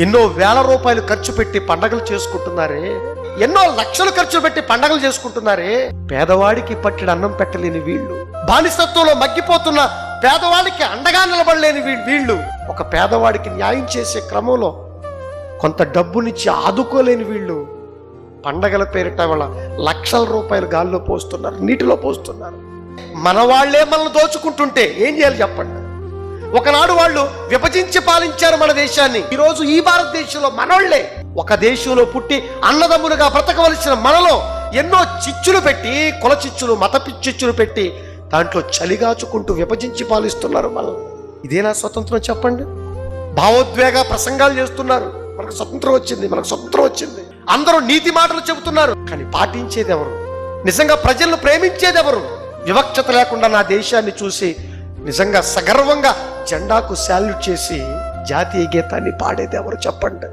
ఎన్నో వేల రూపాయలు ఖర్చు పెట్టి పండగలు చేసుకుంటున్నారే, ఎన్నో లక్షలు ఖర్చు పెట్టి పండగలు చేసుకుంటున్నారే, పేదవాడికి పట్టెడు అన్నం పెట్టలేని వీళ్ళు, బానిసత్వంలో మగ్గిపోతున్న పేదవాడికి అండగా నిలబడలేని వీళ్ళు, ఒక పేదవాడికి న్యాయం చేసే క్రమంలో కొంత డబ్బునిచ్చి ఆదుకోలేని వీళ్ళు పండగల పేరిట వాళ్ళ లక్షల రూపాయలు గాల్లో పోస్తున్నారు, నీటిలో పోస్తున్నారు. మన వాళ్లే మనల్ని దోచుకుంటుంటే ఏం చేయాలి చెప్పండి? ఒకనాడు వాళ్ళు విభజించి పాలించారు మన దేశాన్ని. ఈరోజు ఈ భారతదేశంలో మనోళ్లే ఒక దేశంలో పుట్టి అన్నదమ్ములుగా బ్రతకవలసిన మనలో ఎన్నో చిచ్చులు పెట్టి, కుల చిచ్చులు, మత చిచ్చులు పెట్టి దాంట్లో చలిగాచుకుంటూ విభజించి పాలిస్తున్నారు మనల్ని. ఇదేనా స్వతంత్రం చెప్పండి? భావోద్వేగ ప్రసంగాలు చేస్తున్నారు, మనకు స్వతంత్రం వచ్చింది, మనకు స్వతంత్రం వచ్చింది. అందరూ నీతి మాటలు చెబుతున్నారు, కానీ పాటించేది ఎవరు? నిజంగా ప్రజలను ప్రేమించేది ఎవరు? వివక్షత లేకుండా నా దేశాన్ని చూసి నిజంగా సగర్వంగా జెండాకు శాల్యూట్ చేసి జాతీయ గీతాన్ని పాడేది ఎవరు చెప్పండి?